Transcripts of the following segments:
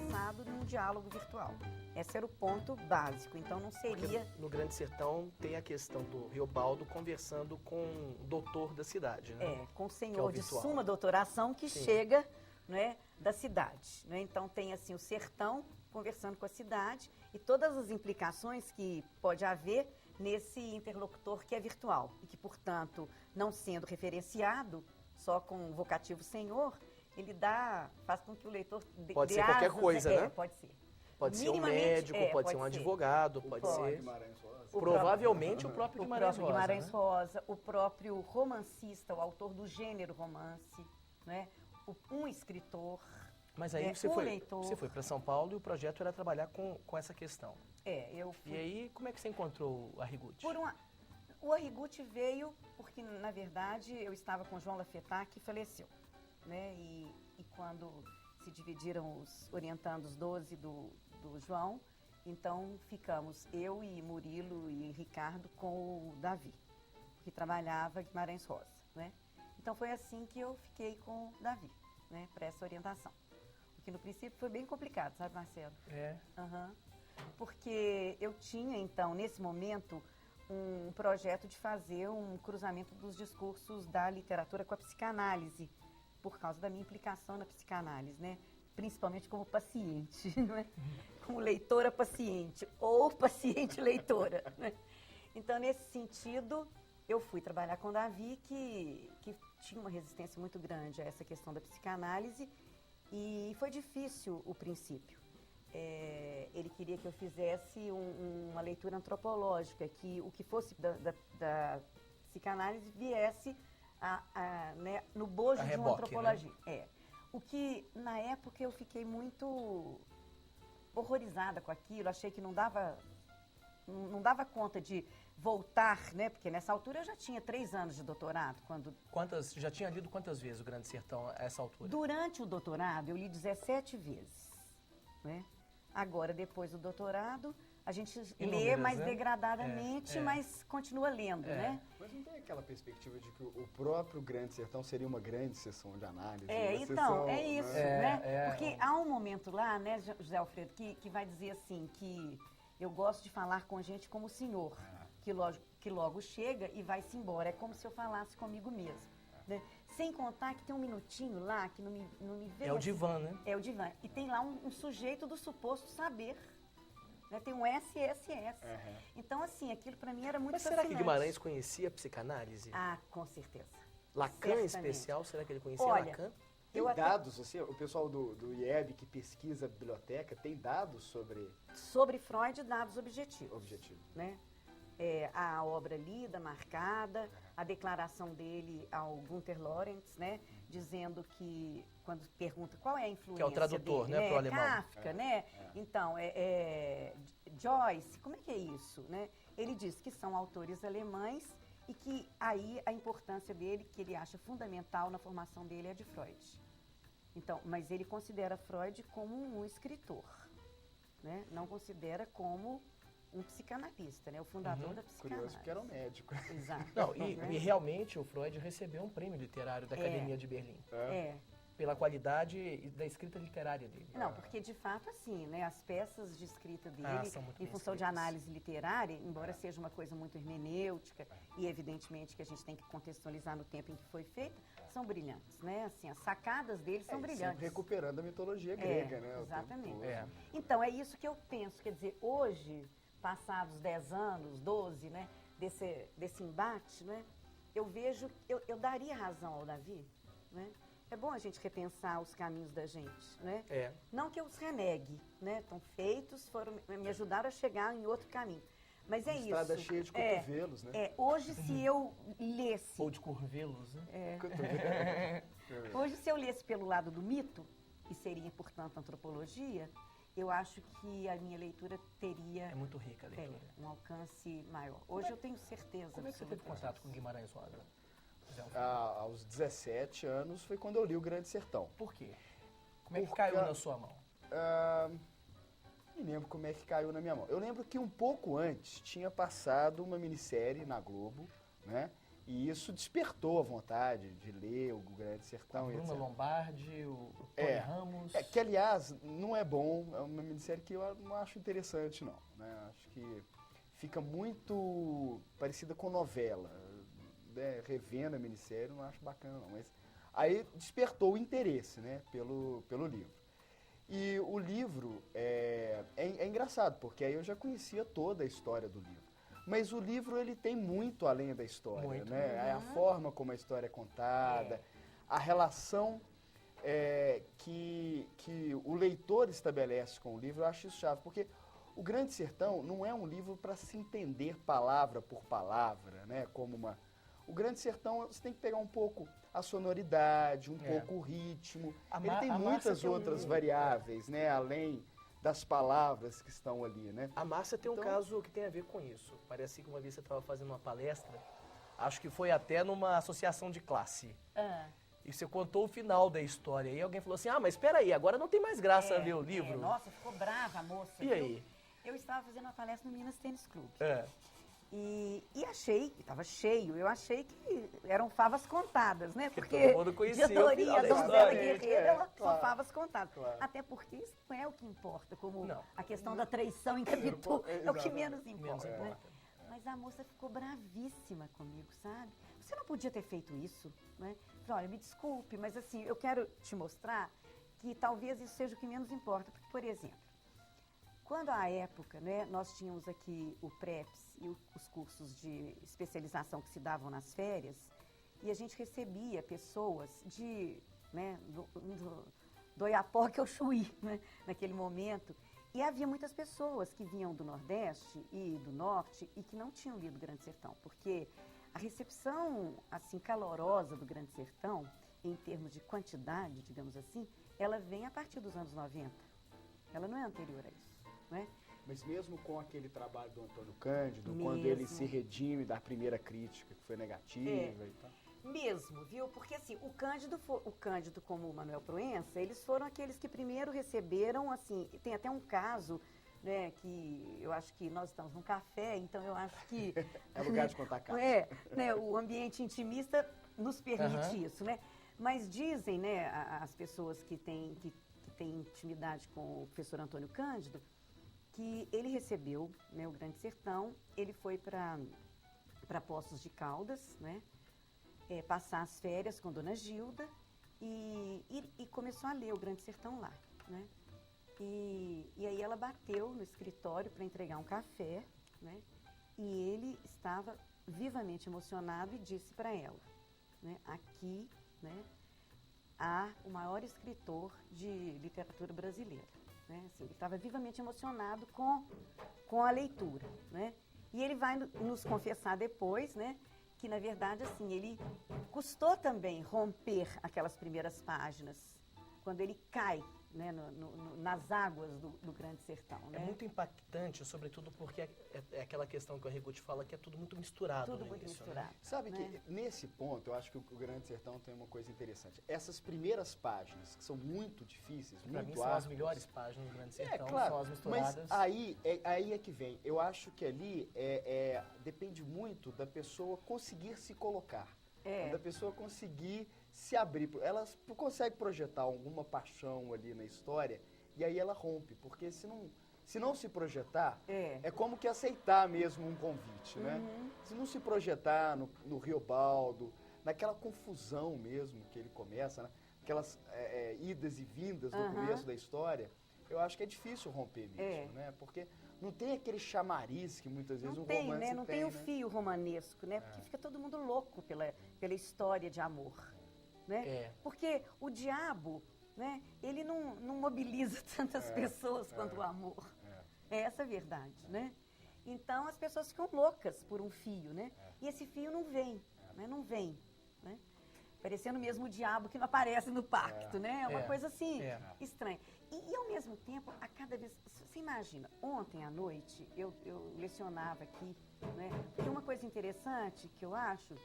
conversado num diálogo virtual. Esse era o ponto básico, então não seria... Porque no Grande Sertão tem a questão do Riobaldo conversando com o doutor da cidade, né? com o Que é senhor o de virtual. suma doutoração que Sim. chega, né, da cidade. Né? Então tem assim o sertão conversando com a cidade e todas as implicações que pode haver nesse interlocutor que é virtual e que, portanto, não sendo referenciado só com o vocativo senhor, ele faz com que o leitor Pode dê ser qualquer asas, coisa, né? Pode ser. Pode ser um Minimamente, médico, pode ser um ser. advogado, pode ser... Guimarães Rosa. Provavelmente o próprio Guimarães Rosa, Guimarães né? Rosa, o próprio romancista, o autor do gênero romance, né? Um escritor, Mas aí leitor. você foi para São Paulo e o projeto era trabalhar com essa questão. Eu fui. E aí, como é que você encontrou o Arrigucci? O Arrigucci veio porque, na verdade, eu estava com João Lafetá, que faleceu, né? E quando se dividiram os orientandos 12 do João, então ficamos eu e Murilo e Ricardo com o Davi, que trabalhava Guimarães Rosa, né? Então foi assim que eu fiquei com o Davi, né, para essa orientação. O que no princípio foi bem complicado, sabe, Marcelo? Uhum. Porque eu tinha, então, nesse momento, um projeto de fazer um cruzamento dos discursos da literatura com a psicanálise, por causa da minha implicação na psicanálise, né? Principalmente como paciente, né? Como leitora paciente, ou paciente leitora, né? Então, nesse sentido, eu fui trabalhar com o Davi, que tinha uma resistência muito grande a essa questão da psicanálise, e foi difícil o princípio. Ele queria que eu fizesse uma leitura antropológica, que o que fosse da psicanálise viesse né, no bojo de uma antropologia. Né? O que, na época, eu fiquei muito horrorizada com aquilo, achei que não dava conta de voltar, né? Porque nessa altura eu já tinha 3 anos de doutorado. Já tinha lido quantas vezes o Grande Sertão a essa altura? Durante o doutorado, eu li 17 vezes, né? Agora, depois do doutorado, a gente lê mais, né, degradadamente, mas continua lendo, né? Mas não tem aquela perspectiva de que o próprio Grande Sertão seria uma grande sessão de análise? Então, é isso, né? Porque há um momento lá, né, José Alfredo, que vai dizer assim, que eu gosto de falar com gente como o senhor, que logo chega e vai-se embora. É como se eu falasse comigo mesmo. Né? Sem contar que tem um minutinho lá que não me vê. É o divã, né? É o divã. E tem lá um sujeito do suposto saber. Né? Tem um SSS. Então, assim, aquilo para mim era muito fascinante. Será que Guimarães conhecia a psicanálise? Ah, com certeza. Lacan em especial, será que ele conhecia Lacan? Tem dados, assim, o pessoal do IEB que pesquisa a biblioteca, tem dados sobre... Sobre Freud, dados objetivos. Né? A obra lida, marcada, a declaração dele ao Gunther Lorenz, né, dizendo que, quando pergunta qual é a influência dele... Que é o tradutor, dele, né, pro alemão. Kafka, né? Então, Joyce, como é que é isso? Né? Ele diz que são autores alemães e que aí a importância dele, que ele acha fundamental na formação dele, é de Freud. Então, mas ele considera Freud como um escritor, né? Não considera como um psicanalista, né? O fundador da psicanálise. Curioso, porque era um médico. Exato. Não, e realmente o Freud recebeu um prêmio literário da Academia de Berlim. Pela qualidade da escrita literária dele. Não, porque de fato, assim, né, as peças de escrita dele, são muito em bem função de escritas. análise literária, embora seja uma coisa muito hermenêutica, e evidentemente que a gente tem que contextualizar no tempo em que foi feita, são brilhantes, né? Assim, as sacadas dele são brilhantes. Recuperando a mitologia grega, né? Exatamente. Então, é isso que eu penso, quer dizer, hoje, passados 10 anos, 12, né, desse embate, né, eu vejo, eu daria razão ao Davi, né? É bom a gente repensar os caminhos da gente, né? Não que eu os renegue, né? Estão feitos, me ajudaram a chegar em outro caminho. Mas é isso. Estrada cheia de cotovelos, né? Hoje, se eu lesse... Ou de curvelos, né? Hoje, se eu lesse pelo lado do mito, e seria, portanto, antropologia, eu acho que a minha leitura teria... É muito rica a leitura. Um alcance maior. Hoje eu tenho certeza. Como é que você teve contato com Guimarães Rosa? Aos 17 anos foi quando eu li o Grande Sertão. Por quê? Como é que caiu na sua mão? Não me lembro como é que caiu na minha mão. Eu lembro que um pouco antes tinha passado uma minissérie na Globo, né, E isso despertou a vontade de ler o Grande Sertão. A Bruna Lombardi, o Tony Ramos. Que, aliás, não é bom, é uma minissérie que eu não acho interessante, não. Né? Acho que fica muito parecida com novela. Né? Revendo a minissérie, não acho bacana, não. Mas aí despertou o interesse, né, pelo livro. E o livro é engraçado, porque aí eu já conhecia toda a história do livro. Mas o livro, ele tem muito além da história, muito, né? A forma como a história é contada, a relação que o leitor estabelece com o livro, eu acho isso chave, porque o Grande Sertão não é um livro para se entender palavra por palavra, né? O Grande Sertão, você tem que pegar um pouco a sonoridade, um pouco o ritmo. Ele tem muitas outras variáveis, né? Além das palavras que estão ali, né? A Márcia tem um caso que tem a ver com isso. Parece que uma vez você estava fazendo uma palestra, acho que foi até numa associação de classe. E você contou o final da história. E alguém falou assim, mas espera aí, agora não tem mais graça ler o livro. Nossa, ficou brava a moça. E aí? Eu estava fazendo uma palestra no Minas Tênis Clube. E achei, estava cheio, eu achei que eram favas contadas, né? Porque todo mundo conhecia Diodoria, Donzela Guerreira, claro, são favas contadas. Claro. Até porque isso não é o que importa, como Não. a questão da traição em Capitu, é o que menos importa, Menos né? importa. Mas a moça ficou bravíssima comigo, sabe? Você não podia ter feito isso, né? Falei, olha, me desculpe, mas assim, eu quero te mostrar que talvez isso seja o que menos importa. Porque, por exemplo, quando à época, né, nós tínhamos aqui o PREPS e os cursos de especialização que se davam nas férias, e a gente recebia pessoas do Oiapoque ao Chuí, né, naquele momento, e havia muitas pessoas que vinham do Nordeste e do Norte e que não tinham lido Grande Sertão, porque a recepção, assim, calorosa do Grande Sertão, em termos de quantidade, digamos assim, ela vem a partir dos anos 90. Ela não é anterior a isso. Né? Mas mesmo com aquele trabalho do Antônio Cândido, quando ele se redime da primeira crítica, que foi negativa e tal. Mesmo, viu? Porque assim, o Cândido como o Manuel Proença, eles foram aqueles que primeiro receberam, assim, tem até um caso, né, que eu acho que nós estamos num café, então eu acho que... É lugar de contar casos. Né, o ambiente intimista nos permite isso, né? Mas dizem, né, as pessoas que têm intimidade com o professor Antônio Cândido, que ele recebeu, né, o Grande Sertão, ele foi para Poços de Caldas, né, passar as férias com Dona Gilda e começou a ler o Grande Sertão lá, né. E aí ela bateu no escritório para entregar um café, né, e ele estava vivamente emocionado e disse para ela, né, aqui, né, há o maior escritor de literatura brasileira. Né? Assim, ele estava vivamente emocionado com a leitura, né? E ele vai nos confessar depois, né, que na verdade assim, ele custou também romper aquelas primeiras páginas, quando ele cai, né, nas águas do Grande Sertão. Né? É muito impactante, sobretudo porque é aquela questão que o Arrigo te fala, que é tudo muito misturado. Tudo muito misturado. Né? Sabe que nesse ponto, eu acho que o Grande Sertão tem uma coisa interessante. Essas primeiras páginas, que são muito difíceis, pra muito mim são as melhores páginas do Grande Sertão, claro, são as misturadas. Mas aí é que vem. Eu acho que ali depende muito da pessoa conseguir se colocar. Da pessoa conseguir se abrir. Ela consegue projetar alguma paixão ali na história e aí ela rompe. Porque se não se projetar, é como que aceitar mesmo um convite, né? Se não se projetar no Riobaldo, naquela confusão mesmo que ele começa, né? Aquelas idas e vindas no começo da história, eu acho que é difícil romper mesmo, né? Porque não tem aquele chamariz que muitas vezes romance tem, né? Não tem o fio romanesco, né? Porque fica todo mundo louco pela história de amor, né? Porque o diabo, né? Ele não mobiliza tantas pessoas quanto o amor. É essa a verdade, né? Então as pessoas ficam loucas por um fio, né? E esse fio não vem, né? Não vem, né? Parecendo mesmo o diabo que não aparece no pacto, né? É uma coisa assim, estranha. E ao mesmo tempo, a cada vez... Você imagina, ontem à noite eu lecionava aqui, né? E uma coisa interessante que eu acho,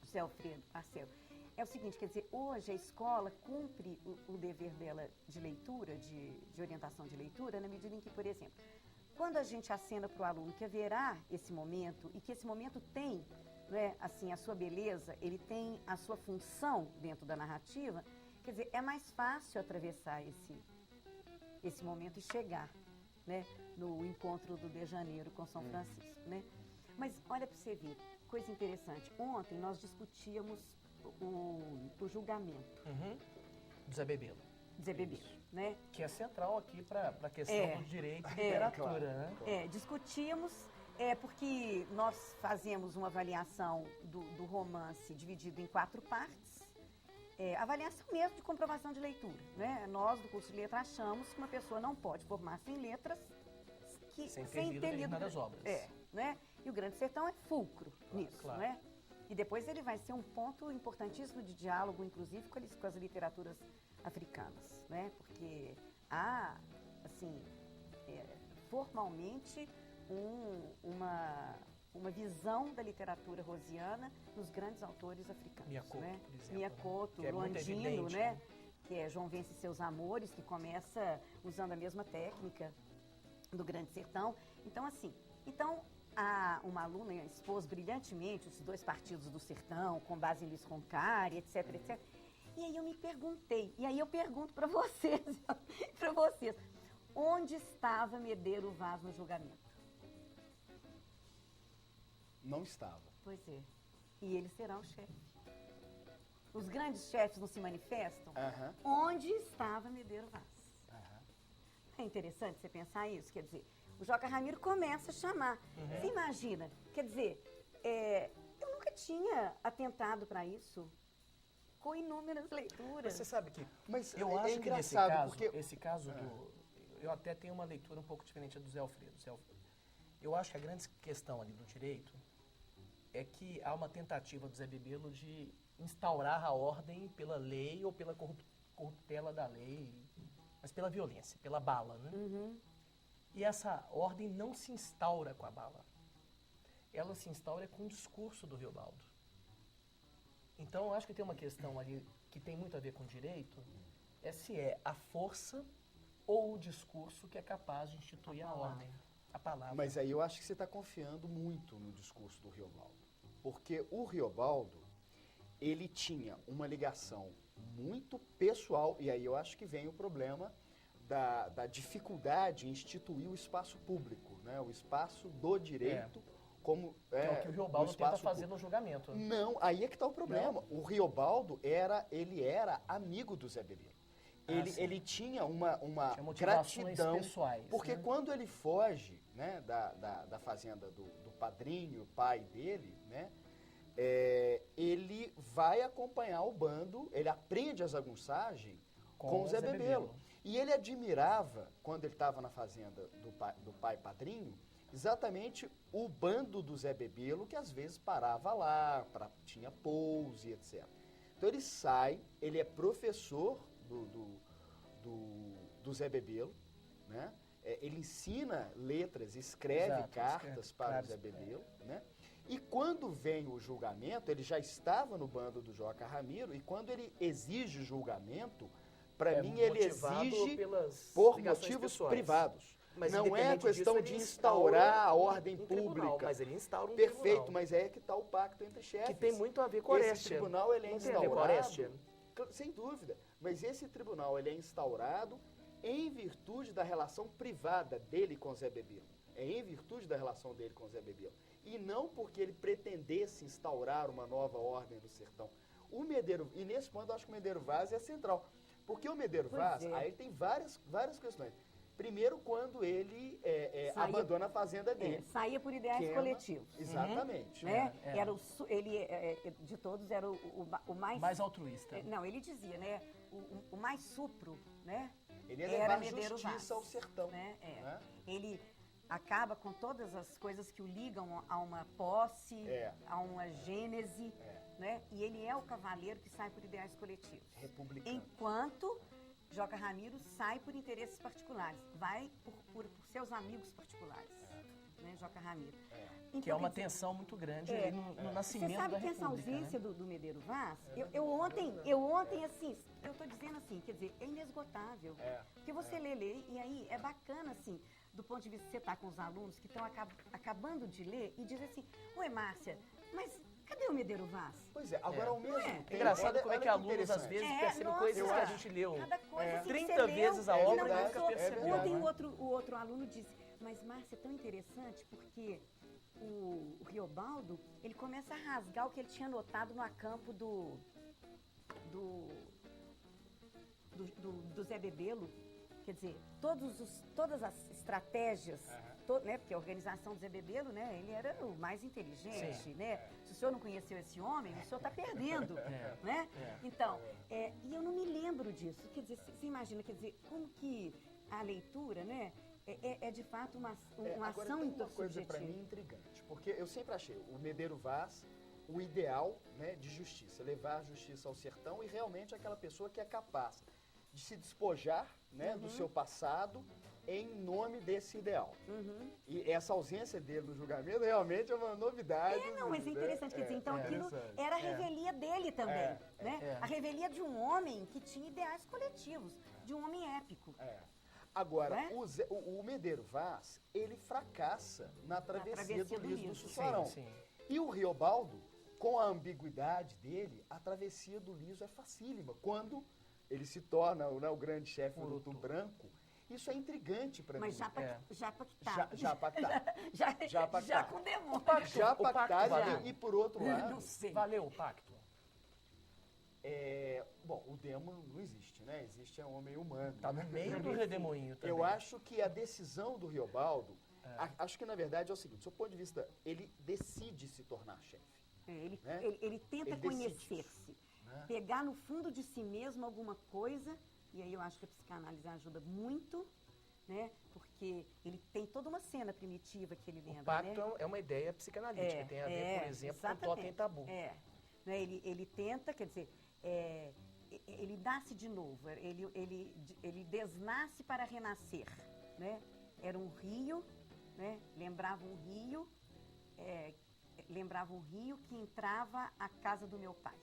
José Alfredo, Marcelo, é o seguinte, quer dizer, hoje a escola cumpre o dever dela de leitura, de orientação de leitura, na medida em que, por exemplo, quando a gente acena para o aluno que haverá esse momento, e que esse momento tem né, assim, a sua beleza, ele tem a sua função dentro da narrativa, quer dizer, é mais fácil atravessar esse momento e chegar, né, no encontro do de Janeiro com São Francisco, né? Mas olha para você ver, coisa interessante. Ontem nós discutíamos o julgamento. Do Zé Bebelo. Zé Bebelo, né? Que é central aqui para a questão do direito e literatura, né? Discutíamos, porque nós fazemos uma avaliação do romance dividido em 4 partes. Avaliação mesmo de comprovação de leitura, né? Nós, do curso de letra, achamos que uma pessoa não pode formar-se em letras sem ter lido determinadas obras. Né? E o Grande Sertão é fulcro nisso, claro. né? E depois ele vai ser um ponto importantíssimo de diálogo, inclusive, com as literaturas africanas, né? Porque há, assim, formalmente uma visão da literatura rosiana nos grandes autores africanos. Miyakoto, né? por exemplo. Miyakoto, Que é muito Luandino, evidente, né? Que é João Vence e Seus Amores, que começa usando a mesma técnica do Grande Sertão. Então, assim, uma aluna expôs brilhantemente os 2 partidos do sertão, com base em Luiz Roncari, etc, etc. E aí eu me perguntei, e aí eu pergunto para vocês, onde estava Medeiro Vaz no julgamento? Não estava. Pois é. E ele será o chefe. Os grandes chefes não se manifestam? Onde estava Medeiro Vaz? É interessante você pensar isso, quer dizer, o Joca Ramiro começa a chamar. Você imagina, quer dizer, eu nunca tinha atentado para isso, com inúmeras leituras. Você sabe que Mas eu acho que nesse engraçado, caso, porque... esse caso eu até tenho uma leitura um pouco diferente do Zé Alfredo. Eu acho que a grande questão ali do direito é que há uma tentativa do Zé Bebelo de instaurar a ordem pela lei ou pela corruptela da lei, mas pela violência, pela bala, né? E essa ordem não se instaura com a bala. Ela se instaura com o discurso do Riobaldo. Então, eu acho que tem uma questão ali que tem muito a ver com o direito, se é a força ou o discurso que é capaz de instituir a ordem, a palavra. Mas aí eu acho que você está confiando muito no discurso do Riobaldo. Porque o Riobaldo, ele tinha uma ligação muito pessoal, e aí eu acho que vem o problema da dificuldade em instituir o espaço público, né? O espaço do direito como... Que é o que o Riobaldo tenta fazer no julgamento. Não, aí é que está o problema. Não. O Riobaldo ele era amigo do Zé Bebelo. Ele tinha uma gratidão, pessoais, porque né? quando ele foge, né, da fazenda do padrinho, pai dele, né, ele vai acompanhar o bando, ele aprende a zagunçagem com o Zé Bebelo. E ele admirava, quando ele estava na fazenda do pai padrinho, exatamente o bando do Zé Bebelo, que às vezes parava lá, tinha pouso e etc. Então ele sai, ele é professor do Zé Bebelo, né? Ele ensina letras, escreve cartas para o Zé Bebelo, né? E quando vem o julgamento, ele já estava no bando do Joca Ramiro, e quando ele exige julgamento, para mim ele exige por motivos privados. Mas não é questão de instaurar a ordem pública. Mas ele instaura um Perfeito, tribunal. mas é que está o pacto entre chefes. Que tem muito a ver com Orestes. Esse tribunal ele é instaurado, com Orestes? Sem dúvida, mas esse tribunal ele é instaurado em virtude da relação privada dele com Zé Bebelo. É em virtude da relação dele com Zé Bebelo. E não porque ele pretendesse instaurar uma nova ordem no sertão. E nesse ponto eu acho que o Medeiro Vaz é central. Porque o Medeiro Vaz, aí tem várias questões. Primeiro, quando ele abandona a fazenda dele. Saía por ideais coletivos. Exatamente. Né? De todos, era o mais... Mais altruísta. Não, ele dizia, né? O mais supro, né? Ele ia levar justiça ao sertão. Né? Ele acaba com todas as coisas que o ligam a uma posse, a uma gênese, né? E ele é o cavaleiro que sai por ideais coletivos. Republicano. Enquanto Joca Ramiro sai por interesses particulares, vai por seus amigos particulares, né, Joca Ramiro. Então, que é uma tensão muito grande aí no nascimento da República. Você sabe que essa ausência, né, do Medeiro Vaz, eu ontem, assim, eu estou dizendo assim, quer dizer, é inesgotável. Porque você lê, e aí é bacana, assim, do ponto de vista que você está com os alunos que estão acabando de ler e diz assim, ué, Márcia, mas Cadê o Medeiro Vaz? Pois é, agora ao mesmo tempo... Engraçado como é que olha alunos, às vezes, percebem nossa, coisas que a gente leu cada coisa assim que 30 você leu, vezes a e obra não e nunca passou. percebeu. Ontem né? o outro aluno disse, mas Márcia, é tão interessante porque o Riobaldo, ele começa a rasgar o que ele tinha notado no acampo do Zé Bebelo. Quer dizer, todas as estratégias, né, porque a organização do Zé Bebelo, né, ele era o mais inteligente, Sim. né? Se o senhor não conheceu esse homem, o senhor está perdendo, né? Então, e eu não me lembro disso. Quer dizer, você imagina, quer dizer, como que a leitura, né, é de fato uma Agora ação tem uma coisa para mim intersubjetiva. intrigante, porque eu sempre achei o Medeiro Vaz o ideal, né, de justiça, levar a justiça ao sertão e realmente aquela pessoa que é capaz de se despojar, né, do seu passado em nome desse ideal. E essa ausência dele no julgamento realmente é uma novidade. Não, mas é interessante, quer dizer, então aquilo era a revelia dele também, né? A revelia de um homem que tinha ideais coletivos, de um homem épico. Agora, Né? o Medeiro Vaz, ele fracassa na travessia do Liso do Sussuarão. Sim, sim. E o Riobaldo, com a ambiguidade dele, a travessia do Liso é facílima. Quando ele se torna, né, o grande chefe do Urutu Branco, isso é intrigante para mim. Mas já pactado. Já pactado. Já pactado. com o demônio. Já O pacto pactado valeu? e por outro lado... Não sei. Valeu o pacto? Bom, o demo não existe, né? Existe o homem humano. Tá no meio do redemoinho também. Eu acho que a decisão do Riobaldo, acho que na verdade é o seguinte, do seu ponto de vista, ele decide se tornar chefe. Ele tenta Ele decide conhecer-se, né? pegar no fundo de si mesmo alguma coisa, e aí eu acho que a psicanálise ajuda muito, né? Porque ele tem toda uma cena primitiva que ele lembra, O pacto né? é uma ideia psicanalítica, tem a ver, por exemplo, com Totem e Tabu. Né? Ele tenta, quer dizer, ele nasce de novo, ele desnasce para renascer, né? Era um rio, né? Lembrava um rio que entrava à casa do meu pai,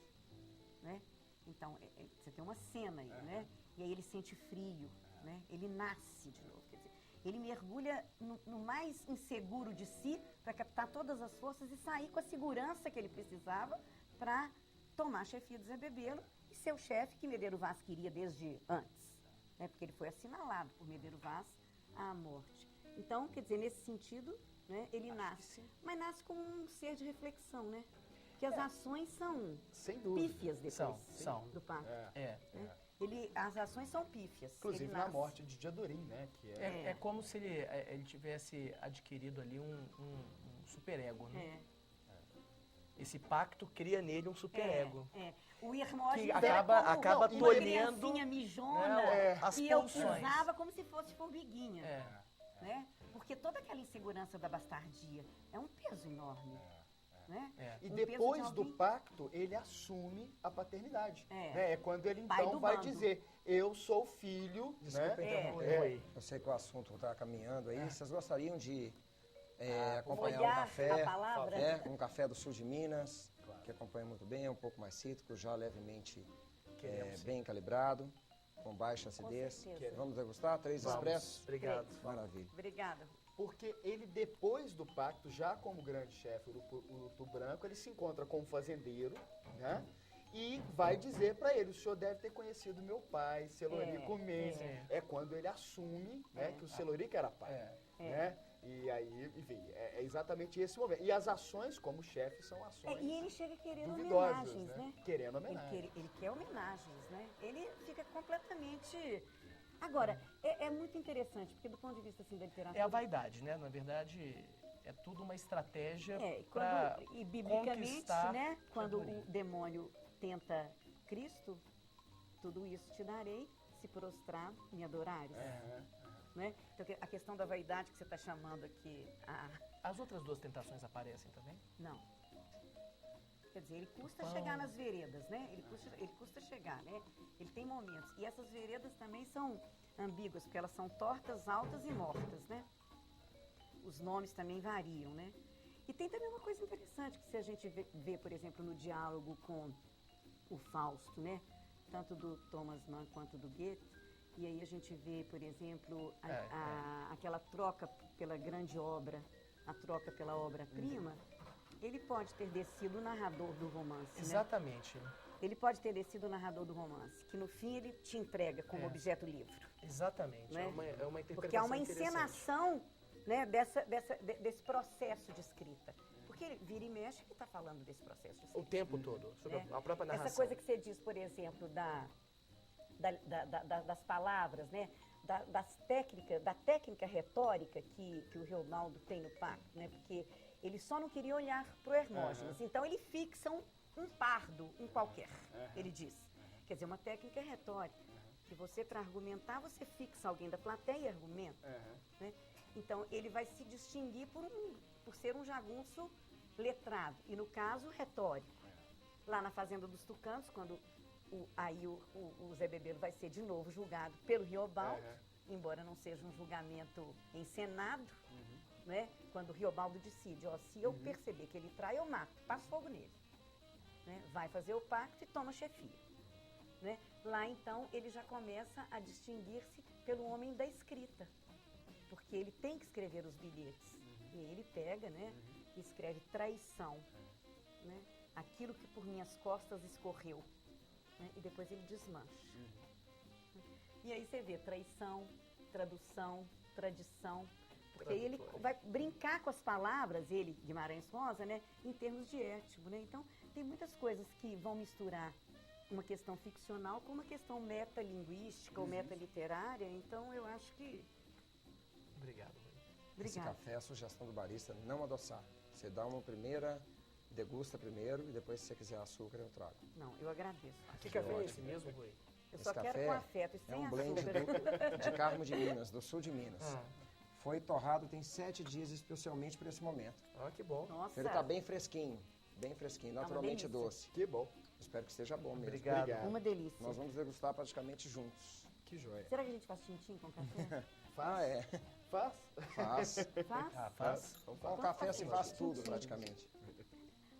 né? Então, você tem uma cena aí, né? E aí ele sente frio, né? Ele nasce de novo, quer dizer, ele mergulha no mais inseguro de si para captar todas as forças e sair com a segurança que ele precisava para tomar a chefia do Zé Bebelo e ser o chefe que Medeiro Vaz queria desde antes, né? Porque ele foi assinalado por Medeiro Vaz à morte. Então, quer dizer, nesse sentido, né, ele nasce, mas nasce como um ser de reflexão, né? Porque as ações são Sem dúvida. pífias depois São. do pacto. As ações são pífias. Inclusive Ele na nasce. morte de Diadorim, né? Que É como se ele tivesse adquirido ali um superego, né? Esse pacto cria nele um superego. O Hermógenes Que era acaba como tolhendo, uma criancinha mijona, as que eu pulsões. pisava como se fosse formiguinha. Né? Porque toda aquela insegurança da bastardia é um peso enorme. Né? E Um peso depois de do alguém- pacto, ele assume a paternidade. É. É quando ele Pai então do vai bando. dizer, eu sou filho, Desculpa né? interromper. Oi. Eu sei que o assunto está caminhando aí. Vocês gostariam de acompanhar um Molhar café? a palavra? Um café do sul de Minas, que acompanha muito bem, é um pouco mais cítrico, já levemente bem calibrado, com baixa acidez. certeza. Vamos degustar? 3 Vamos. expressos? Obrigado. Maravilha. Obrigada. Porque ele, depois do pacto, já como grande chefe Urutu Branco, ele se encontra com um fazendeiro, né? E vai dizer para ele, o senhor deve ter conhecido meu pai, Celorico Mendes. É quando ele assume, né, que o Celorico era pai, né? E aí, enfim, é exatamente esse momento. E as ações como chefe são ações E ele chega querendo duvidosas, homenagens, né? Querendo homenagens. Ele quer homenagens, né? Ele fica completamente... Agora, é muito interessante, porque do ponto de vista assim, da literatura... É a vaidade, né? Na verdade, é tudo uma estratégia E para biblicamente, conquistar né? Quando Diadorim. o demônio tenta Cristo, tudo isso te darei, se prostrar, me adorares. Né? Então, a questão da vaidade que você está chamando aqui, As outras duas tentações aparecem também? não. Quer dizer, ele custa chegar nas veredas, né? Ele custa chegar, né? Ele tem momentos. E essas veredas também são ambíguas, porque elas são tortas, altas e mortas, né? Os nomes também variam, né? E tem também uma coisa interessante, que se a gente vê, por exemplo, no diálogo com o Fausto, né? Tanto do Thomas Mann quanto do Goethe, e aí a gente vê, por exemplo, aquela troca pela grande obra, a troca pela obra-prima, ele pode ter descido o narrador do romance, Exatamente. né? Ele pode ter descido o narrador do romance, que no fim ele te entrega como objeto livro. Exatamente. Né? É uma interpretação Porque há uma interessante. encenação, né, desse processo de escrita. Porque ele vira e mexe que está falando desse processo de escrita. O tempo todo, sobre Né? a própria narração. Essa coisa que você diz, por exemplo, das palavras, né? Da técnica retórica que o Reobaldo tem no pacto, né? Porque ele só não queria olhar para o Hermógenes. Então ele fixa um pardo, um qualquer, ele diz. Quer dizer, uma técnica retórica. Que você, para argumentar, você fixa alguém da plateia e argumenta. Né? Então ele vai se distinguir por ser um jagunço letrado. E no caso, retórico. Lá na Fazenda dos Tucanos, quando o Zé Bebelo vai ser de novo julgado pelo Riobaldo, embora não seja um julgamento encenado, né? Quando o Riobaldo decide, ó, se eu perceber que ele trai, eu mato, passo fogo nele. Né? Vai fazer o pacto e toma chefia. Né? Lá, então, ele já começa a distinguir-se pelo homem da escrita, porque ele tem que escrever os bilhetes. E ele pega, né, e escreve traição, né? Aquilo que por minhas costas escorreu. Né? E depois ele desmancha. E aí você vê traição, tradução, tradição, porque aí ele vai brincar com as palavras, ele, Guimarães Rosa, né, em termos de étimo, né? Então, tem muitas coisas que vão misturar uma questão ficcional com uma questão metalinguística ou metaliterária, então eu acho que... Obrigado. Esse Obrigada. café, a sugestão do barista, não adoçar. Você dá uma primeira, degusta primeiro e depois, se você quiser açúcar, eu trago. Não, eu agradeço. Que café é esse mesmo, Rui? Eu Esse só quero café com afeto e sem é um blend açúcar. de Carmo de Minas, do sul de Minas. Ah. Foi torrado tem 7 dias especialmente para esse momento. Ah, que bom. Nossa, Ele está bem fresquinho, uma naturalmente delícia. doce. Que bom. Espero que esteja bom mesmo. Obrigado. uma delícia. Nós vamos degustar praticamente juntos. Que joia. Será que a gente faz tintim com café? Ah, é. Faz? Faz. Faz? Ah, faz. Então Com faz. café se faz Tintim. tudo, praticamente.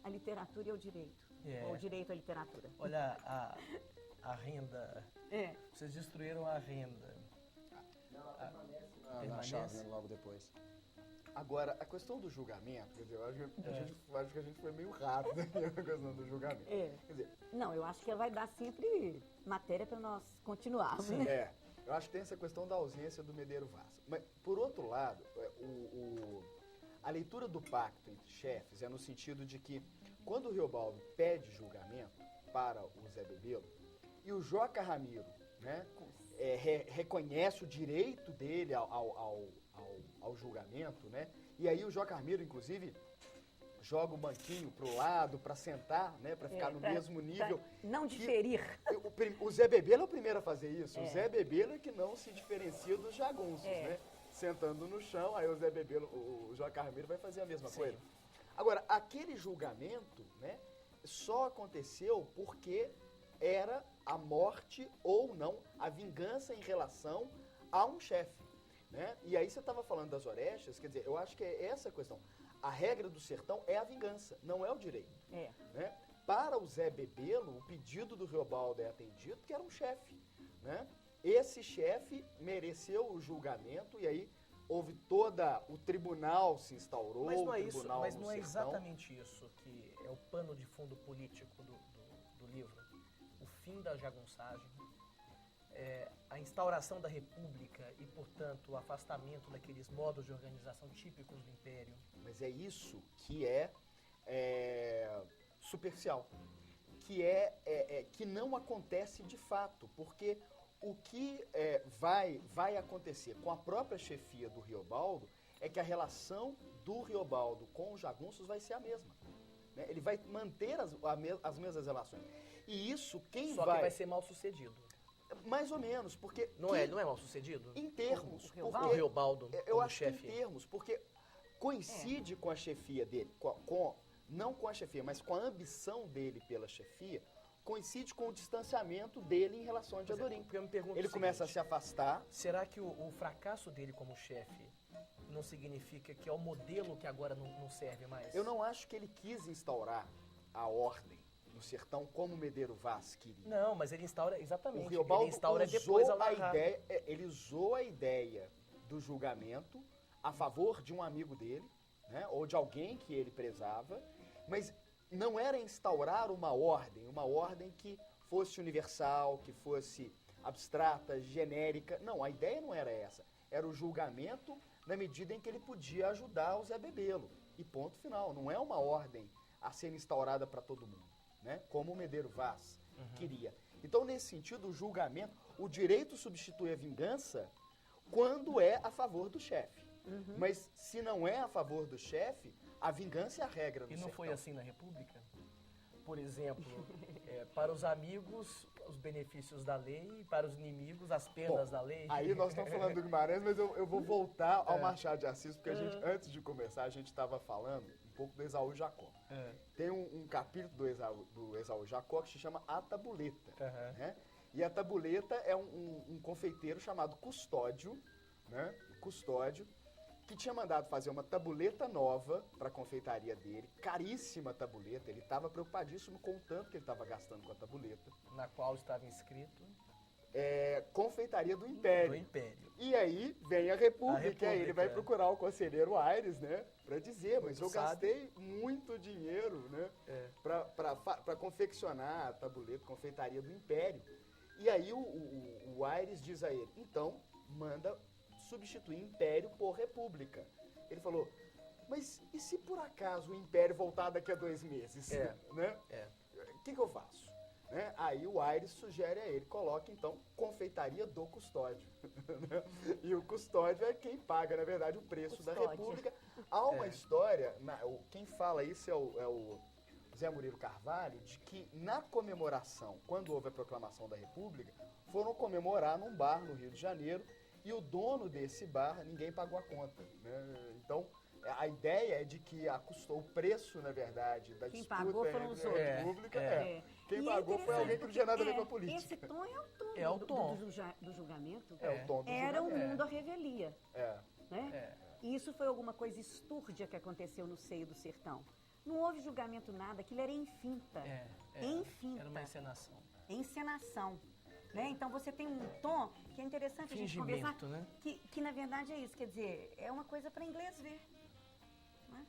A literatura e o direito. É. Ou o direito à literatura. Olha, a renda. É. Vocês destruíram a renda. Na Permanece? chave, né, logo depois. Agora, a questão do julgamento, quer dizer, eu acho que a gente foi meio rápido na questão do julgamento. É. Quer dizer, Não, eu acho que ela vai dar sempre matéria para nós continuarmos, né? eu acho que tem essa questão da ausência do Medeiro Vaz. Mas, por outro lado, a leitura do pacto entre chefes é no sentido de que, quando o Riobaldo pede julgamento para o Zé Bebelo, e o Joca Ramiro, né, reconhece o direito dele ao julgamento, né, e aí o Joca Ramiro, inclusive, joga o banquinho pro lado para sentar, né, para ficar no mesmo nível. Pra não que diferir. O Zé Bebelo é o primeiro a fazer isso. É. O Zé Bebelo é que não se diferencia dos jagunços, né? Sentando no chão, aí o Zé Bebelo, o Joca Ramiro vai fazer a mesma coisa. Agora, aquele julgamento, né, só aconteceu porque era a morte ou não, a vingança em relação a um chefe, né? E aí você estava falando das Orechas, quer dizer, eu acho que é essa a questão. A regra do sertão é a vingança, não é o direito. Né? Para o Zé Bebelo, o pedido do Riobaldo é atendido porque era um chefe. Né? Esse chefe mereceu o julgamento e aí houve o tribunal se instaurou, Mas não é o isso, tribunal mas no não é sertão. exatamente isso que é o pano de fundo político do livro. O fim da jagunçagem, a instauração da república e, portanto, o afastamento daqueles modos de organização típicos do império. Mas é isso que é superficial, que não acontece de fato, porque o que vai acontecer com a própria chefia do Riobaldo é que a relação do Riobaldo com os jagunços vai ser a mesma. Né? Ele vai manter as mesmas relações. E isso Só que vai ser mal sucedido. Mais ou menos, porque... Não é mal sucedido? Em termos. O Riobaldo Eu como acho que chefe. em termos, porque coincide com a chefia dele, não com a chefia, mas com a ambição dele pela chefia, coincide com o distanciamento dele em relação a Diadorim. Porque eu me pergunto Ele o começa a seguinte, se afastar. será que o fracasso dele como chefe não significa que é o modelo que agora não serve mais? Eu não acho que ele quis instaurar a ordem no sertão como o Medeiro Vaz queria. Não, mas ele instaura, O exatamente, Riobaldo ele instaura usou depois ao a narrar. ideia, ele usou a ideia do julgamento a favor de um amigo dele, né, ou de alguém que ele prezava, Mas não era instaurar uma ordem que fosse universal, que fosse abstrata, genérica. Não, a ideia não era essa. Era o julgamento na medida em que ele podia ajudar o Zé Bebelo. E ponto final. Não é uma ordem a ser instaurada para todo mundo, né? Como o Medeiro Vaz queria. Então, nesse sentido, o julgamento, o direito substitui a vingança quando é a favor do chefe. Mas se não é a favor do chefe, a vingança é a regra no E não sertão. foi assim na República? Por exemplo, para os amigos, os benefícios da lei, e para os inimigos, as penas da lei. Aí nós estamos falando do Guimarães, mas eu vou voltar ao Machado de Assis, porque a gente, antes de começar, a gente estava falando um pouco do Esaú Jacó. Tem um capítulo do Esaú Jacó que se chama A Tabuleta. Né? E a tabuleta é um confeiteiro chamado Custódio, né? Custódio, que tinha mandado fazer uma tabuleta nova para a confeitaria dele, caríssima tabuleta, ele estava preocupadíssimo com o tanto que ele estava gastando com a tabuleta. Na qual estava inscrito... Confeitaria do Império. Do Império. E aí vem a República, aí ele vai procurar o conselheiro Aires, né, para dizer, mas eu gastei muito dinheiro, né, para confeccionar a tabuleta, confeitaria do Império. E aí o Aires diz a ele, então, manda substituir Império por República. Ele falou, mas e se por acaso o Império voltar daqui a 2 meses? Né? O que eu faço? Né? Aí o Aires sugere a ele, coloque então confeitaria do Custódio. E o Custódio é quem paga, na verdade, o preço da República. Há uma história, quem fala isso é o Zé Murilo Carvalho, de que na comemoração, quando houve a proclamação da República, foram comemorar num bar no Rio de Janeiro, e o dono desse bar, ninguém pagou a conta. Né? Então, a ideia é de que o preço, na verdade, da disputa entre a República quem pagou foi alguém que não tinha nada a ver com a política. Esse tom é o tom, do julgamento. O tom do Era julgamento. o mundo à revelia. Né? E isso foi alguma coisa estúrdia que aconteceu no seio do sertão. Não houve julgamento nada, aquilo era enfinta. Enfinta. Era uma encenação. Encenação. Né? Então você tem um tom que é interessante a gente conversar, né? que na verdade é isso, quer dizer, é uma coisa para inglês ver. Né?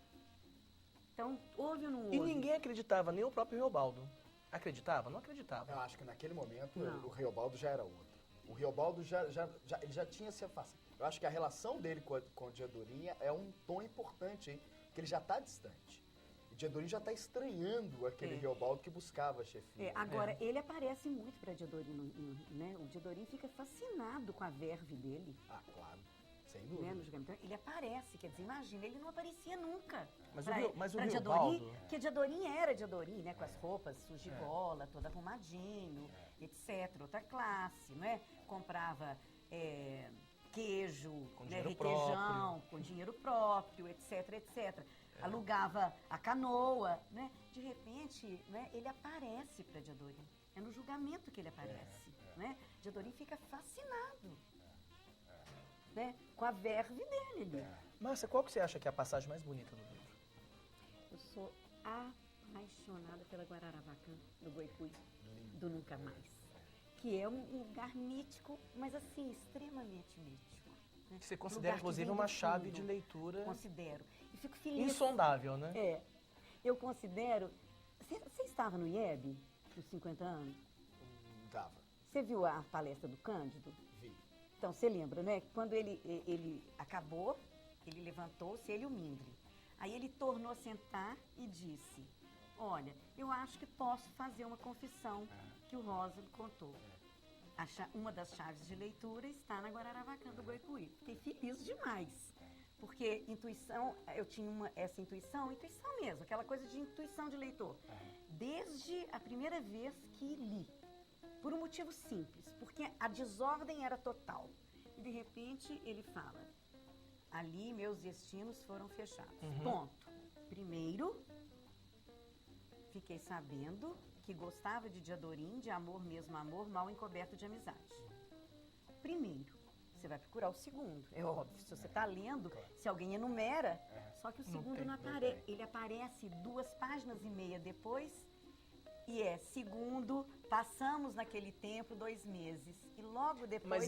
Então, houve ou não houve? E ninguém acreditava, nem o próprio Reobaldo. Acreditava? Não acreditava. Eu acho que naquele momento o Reobaldo já era outro. O Reobaldo ele já tinha se afastado. Eu acho que a relação dele com o Diadorim é um tom importante, hein? Porque ele já está distante. O Diadorim já está estranhando aquele Reobaldo que buscava a chefia. Agora, ele aparece muito para Diadorim, né? O Diadorim fica fascinado com a verve dele. Ah, claro. Sem dúvida. Né? Então, ele aparece, quer dizer, imagina, ele não aparecia nunca. Mas o Diadorim, Reobaldo... que Diadorim era Diadorim, né? Com as roupas sujos de bola, todo arrumadinho, etc. Outra classe, não é? Comprava queijo, né? Requeijão, com dinheiro próprio, etc, etc. Alugava a canoa, né? De repente, né, ele aparece para Diadorim. É no julgamento que ele aparece, né? Diadorim fica fascinado, né? Com a verve dele. Márcia, qual que você acha que é a passagem mais bonita do livro? Eu sou apaixonada pela Guararapacã, do Guaicuí, do Nunca Mais. Que é um lugar mítico, mas assim, extremamente mítico. Né? Que você considera, inclusive, uma chave de leitura... Considero. E fico feliz. Insondável, né? Eu considero... Você estava no IEB, nos 50 anos? Estava. Você viu a palestra do Cândido? Vi. Então, você lembra, né? Quando ele acabou, ele levantou-se, ele e o Mindre. Aí ele tornou a sentar e disse, olha, eu acho que posso fazer uma confissão que o Rosa contou. Uma das chaves de leitura está na Guararapacã do Guaicuí. Fiquei feliz demais, porque intuição, eu tinha essa intuição mesmo, aquela coisa de intuição de leitor. Desde a primeira vez que li, por um motivo simples, porque a desordem era total. E de repente ele fala, ali meus destinos foram fechados. Ponto. Primeiro, fiquei sabendo que gostava de Diadorim, de amor mesmo amor, mal encoberto de amizade. Primeiro, você vai procurar o segundo, é óbvio. Se você está lendo, se alguém enumera, só que o segundo não aparece. Ele aparece 2,5 páginas depois, e que é segundo, passamos naquele templo 2 meses. E logo depois...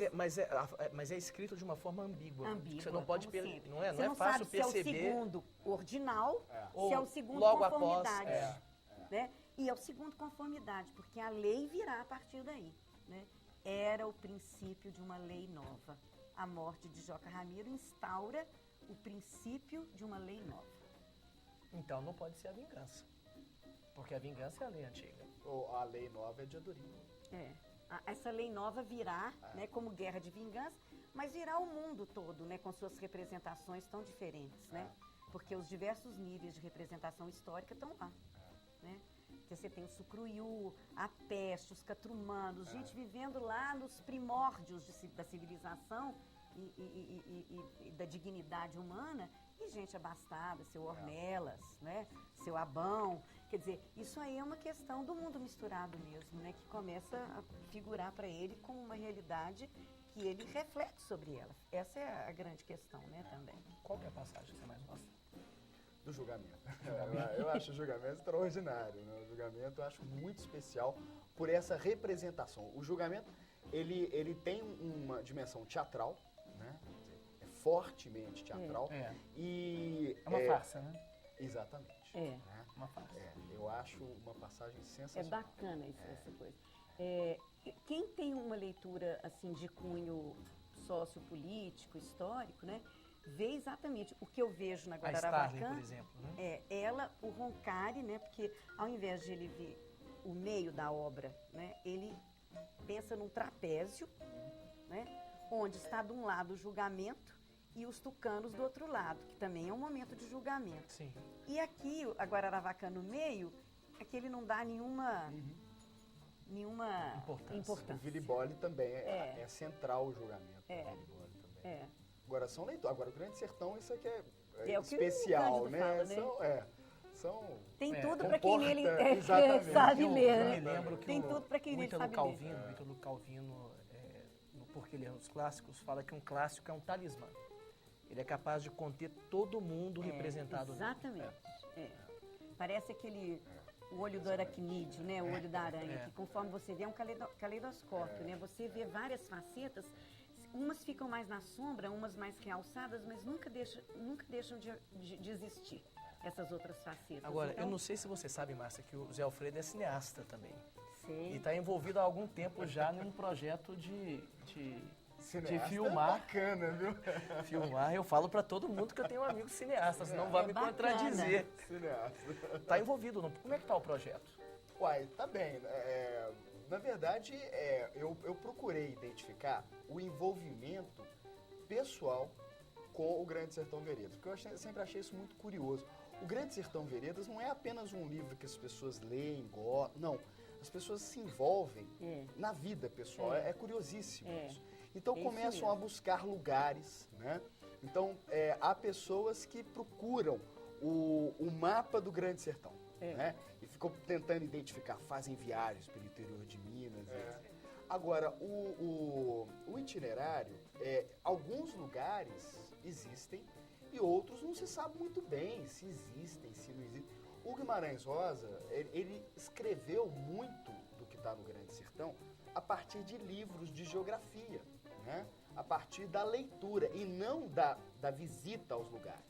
Mas é escrito de uma forma ambígua. Ambígua, Você não pode... como sempre. Não é Você não fácil sabe perceber... se é o segundo ordinal, Ou se é o segundo logo conformidade. após, Né? E é o segundo conformidade, porque a lei virá a partir daí. Né? Era o princípio de uma lei nova. A morte de Joca Ramiro instaura o princípio de uma lei nova. Então não pode ser a vingança. Porque a vingança é a lei antiga. Ou a lei nova é de Adorim. Essa lei nova virá, né, como guerra de vingança, mas virá o mundo todo, né, com suas representações tão diferentes, né? Porque os diversos níveis de representação histórica estão lá, né? Porque você tem o Sucruiú, a peste, os catrumanos, gente vivendo lá nos primórdios da civilização e da dignidade humana, e gente abastada, seu Ornelas, né, seu Abão. Quer dizer, isso aí é uma questão do mundo misturado mesmo, né, que começa a figurar para ele como uma realidade que ele reflete sobre ela. Essa é a grande questão, né, também. Qual que é a passagem que você mais gosta? Do julgamento. Eu acho o julgamento extraordinário. Né? O julgamento eu acho muito especial por essa representação. O julgamento, ele tem uma dimensão teatral, né? É fortemente teatral. É E uma farsa, né? Exatamente. É. Né? Uma farsa. Eu acho uma passagem É sensacional. bacana essa coisa. Quem tem uma leitura assim de cunho sociopolítico, histórico, né, vê exatamente o que eu vejo na A Starling, Guararapacã. por exemplo, né? Ela, o Roncari, né, porque ao invés de ele ver o meio da obra, né, ele pensa num trapézio, né, onde está de um lado o julgamento e os tucanos do outro lado, que também é um momento de julgamento. Sim. E aqui, a Guararapacã no meio, é que ele não dá nenhuma importância. O Villiboli também é central o julgamento. O Villiboli também. Agora, são leitores. Agora, o Grande Sertão, isso aqui é o que especial, o né? fala, né? Tem tudo para quem ele exatamente. sabe Eu ler, me né? lembro que Tem tudo para quem o ele Ítalo sabe Calvino, ler. o Ítalo Calvino, no Porque Ler os Clássicos, fala que um clássico é um talismã. Ele é capaz de conter todo mundo representado nele. Exatamente. Parece o olho do aracnídeo, né? O olho da aranha, que conforme você vê é um caleidoscópio, né? Você vê várias facetas, umas ficam mais na sombra, umas mais realçadas, mas nunca deixam de existir essas outras facetas. Agora, então, eu não sei se você sabe, Márcia, que o Zé Alfredo é cineasta também. sei. E está envolvido há algum tempo já num projeto de Cineasta filmar. É bacana, viu? Filmar, eu falo para todo mundo que eu tenho um amigo cineasta, senão vai me bacana. contradizer. Cineasta. Tá envolvido, não? Como é que tá o projeto? Uai, tá bem. Na verdade, eu procurei identificar o envolvimento pessoal com o Grande Sertão Veredas, porque eu sempre achei isso muito curioso. O Grande Sertão Veredas não é apenas um livro que as pessoas leem, gostam, não. As pessoas se envolvem na vida pessoal, é curiosíssimo isso. Então começam a buscar lugares, né? Então há pessoas que procuram o mapa do Grande Sertão, né? E ficam tentando identificar, fazem viagens pelo interior de Minas. Agora, o itinerário, alguns lugares existem e outros não se sabe muito bem se existem, se não existem. O Guimarães Rosa, ele escreveu muito do que está no Grande Sertão a partir de livros de geografia, né? A partir da leitura e não da visita aos lugares.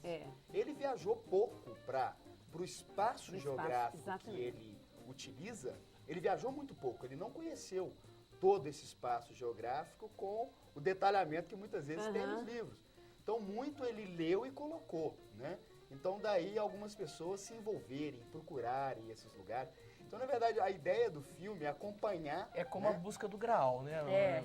Ele viajou pouco para o espaço geográfico que ele utiliza, ele viajou muito pouco, ele não conheceu todo esse espaço geográfico com o detalhamento que muitas vezes tem nos livros. Então, muito ele leu e colocou, né? Então, daí algumas pessoas se envolverem, procurarem esses lugares. Então, na verdade, a ideia do filme é acompanhar... É como a busca do Graal, né?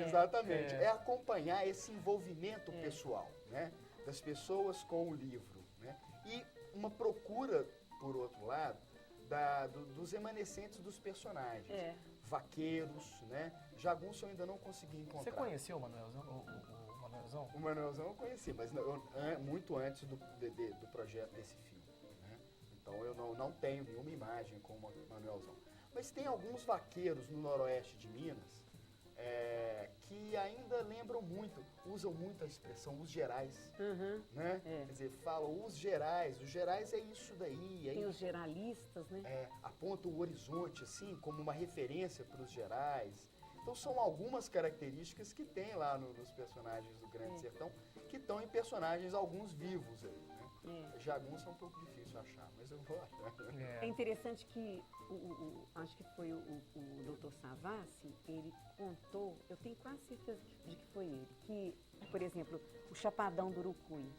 Exatamente. É acompanhar esse envolvimento pessoal, né? Das pessoas com o livro, né? E uma procura, por outro lado, dos remanescentes dos personagens. Vaqueiros, né? Jagunço eu ainda não consegui encontrar. Você conheceu o Manuelzão? O Manuelzão? O Manuelzão eu conheci, mas muito antes do projeto desse filme, né? Então eu não tenho nenhuma imagem com o Manuelzão. Mas tem alguns vaqueiros no noroeste de Minas que ainda lembram muito, usam muito a expressão os gerais, né? Quer dizer, falam os gerais é isso daí. Tem os geralistas, né? Apontam o horizonte, assim, como uma referência para os gerais. Então, são algumas características que tem lá nos personagens do Grande Sertão, que estão em personagens, alguns vivos aí, né? Jagunço é um pouco difícil achar, mas eu vou achar. É interessante que, acho que foi o Dr. Savassi, ele contou, eu tenho quase certeza de que foi ele, que, por exemplo, o Chapadão do Urucuia.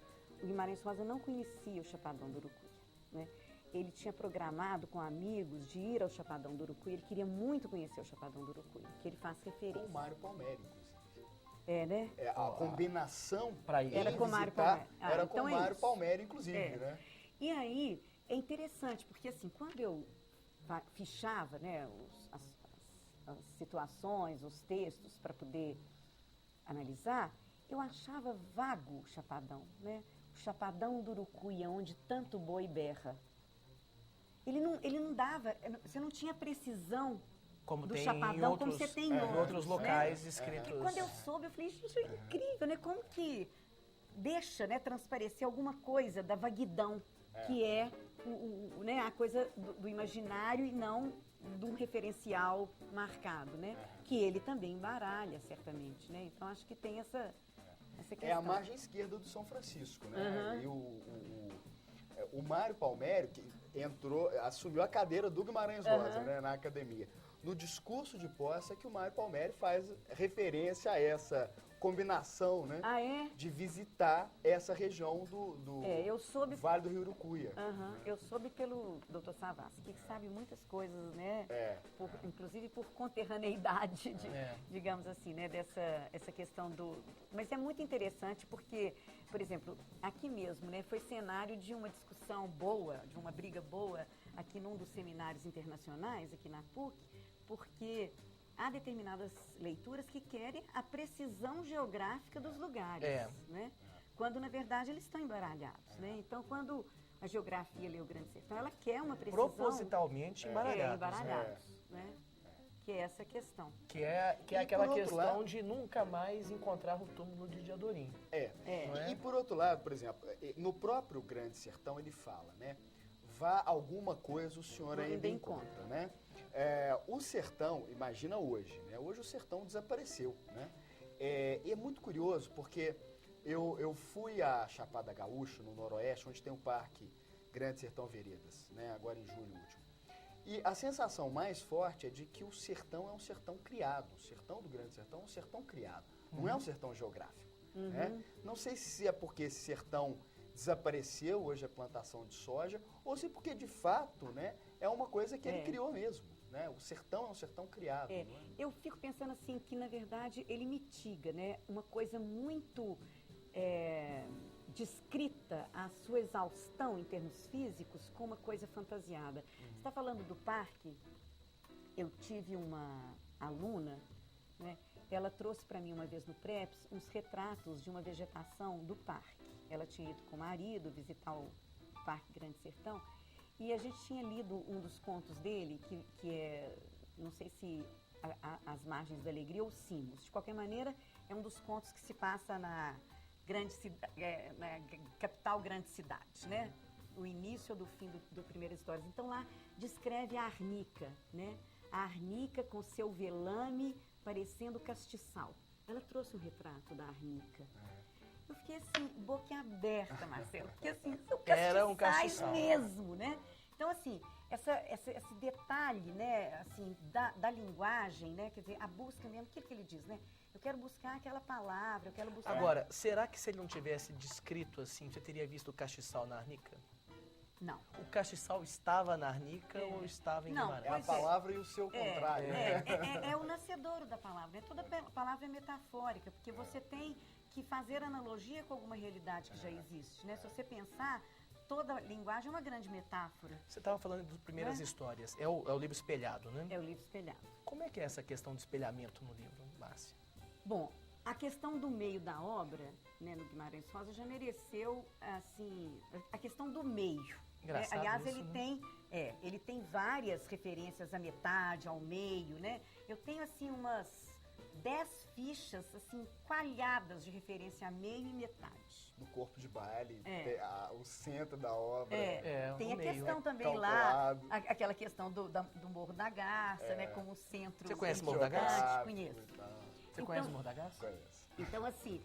O Guimarães Rosa não conhecia o Chapadão do Urucuia, né? Ele tinha programado com amigos de ir ao Chapadão do Urucuia, ele queria muito conhecer o Chapadão do Urucuia, que ele faz referência. Com o Mário Palmério, inclusive. Né? A combinação para ir era com o Mário Palmério. Era com o Mário Palmério, inclusive, né? E aí, é interessante, porque assim, quando eu fichava, né, as situações, os textos para poder analisar, eu achava vago o Chapadão, né? O Chapadão do Urucuia, onde tanto boi berra. Ele não dava, você não tinha precisão como do tem Chapadão outros, como você tem em outros locais né? escritos. E quando eu soube, eu falei, gente, é incrível, né? Como que deixa, né, transparecer alguma coisa da vaguidão, que é né, a coisa do imaginário e não de um referencial marcado, né? Que ele também embaralha, certamente, né? Então, acho que tem essa questão. É a margem esquerda do São Francisco, né? E o Mário Palmério, que assumiu a cadeira do Guimarães Rosa, né, na academia. No discurso de posse é que o Mário Palmério faz referência a essa combinação, né? De visitar essa região do Vale do Rio Urucuia. Eu soube pelo Dr. Savassi, que sabe muitas coisas, né? Inclusive por conterraneidade, digamos assim, né? Essa questão do... Mas é muito interessante porque, por exemplo, aqui mesmo, né? Foi cenário de uma discussão boa, de uma briga boa aqui num dos seminários internacionais, aqui na PUC, porque há determinadas leituras que querem a precisão geográfica dos lugares, né? Quando, na verdade, eles estão embaralhados, né? Então, quando a geografia lê o Grande Sertão, ela quer uma precisão... Propositalmente embaralhados. Né? Que é essa questão. Que é aquela questão de nunca mais encontrar o túmulo de Diadorim. E, por outro lado, por exemplo, no próprio Grande Sertão, ele fala, né? Vá alguma coisa o senhor ainda encontra, né? O sertão, imagina hoje, né? Hoje o sertão desapareceu, né? E é muito curioso porque eu fui à Chapada Gaúcha, no Noroeste, onde tem o Parque Grande Sertão Veredas, né? Agora em julho último. E a sensação mais forte é de que o sertão é um sertão criado. O sertão do Grande Sertão é um sertão criado, não é um sertão geográfico, né? Não sei se é porque esse sertão desapareceu, hoje é plantação de soja, ou se porque de fato, né, é uma coisa que ele criou mesmo. Né? O sertão é um sertão criado. Não é? Eu fico pensando assim que, na verdade, ele mitiga, né, uma coisa muito descrita, a sua exaustão em termos físicos, com uma coisa fantasiada. Você está falando do parque? Eu tive uma aluna, né, ela trouxe para mim uma vez no PREPS uns retratos de uma vegetação do parque. Ela tinha ido com o marido visitar o Parque Grande Sertão e a gente tinha lido um dos contos dele, que é, não sei se As Margens da Alegria ou Simos. De qualquer maneira, é um dos contos que se passa na capital grande cidade, né? O início ou do fim do Primeiras Histórias. Então lá descreve a Arnica, né? A Arnica com seu velame parecendo castiçal. Ela trouxe um retrato da Arnica. Eu fiquei assim, boquiaberta, Marcelo, porque assim, são castiçais mesmo, né? Então, assim, esse detalhe, né, assim, da linguagem, né, quer dizer, a busca mesmo, o que ele diz, né? Eu quero buscar aquela palavra, eu quero buscar... Agora, será que se ele não tivesse descrito assim, você teria visto o castiçal na Arnica? Não. O castiçal estava na Arnica ou estava em Guimarães? É a palavra e o seu contrário. É o nascedouro da palavra, toda palavra é metafórica, porque você tem que fazer analogia com alguma realidade que já existe, né? Se você pensar, toda linguagem é uma grande metáfora. Você estava falando das primeiras histórias, é o livro espelhado, né? É o livro espelhado. Como é que é essa questão de espelhamento no livro, Márcia? Bom, a questão do meio da obra, né, no Guimarães Rosa, já mereceu, assim, a questão do meio. Engraçado aliás, isso, ele tem várias referências à metade, ao meio, né? Eu tenho, assim, 10 fichas, assim, coalhadas de referência a meio e metade. No corpo de baile, É. o centro da obra. Tem o a meio, questão né? também Calculado. lá, aquela questão do Morro da Garça, né, como centro. Você conhece o importante. Morro da Garça? Conheço. Você conhece o Morro da Garça? Conheço. Então, assim,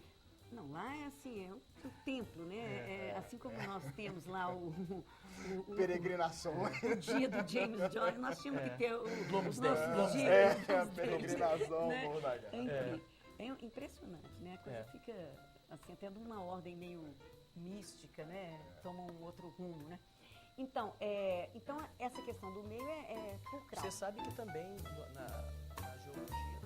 não, lá é assim, é o templo, né? Assim como nós temos lá o Peregrinações. o dia do James Joyce, nós tínhamos que ter o Globos nosso Day. dia. A peregrinação, Né? Morro da Garça. É incrível. É impressionante, né? A coisa É. fica, assim, tendo uma ordem meio mística, né? Toma um outro rumo, né? Então, essa questão do meio é fulcral. Você sabe que também na geologia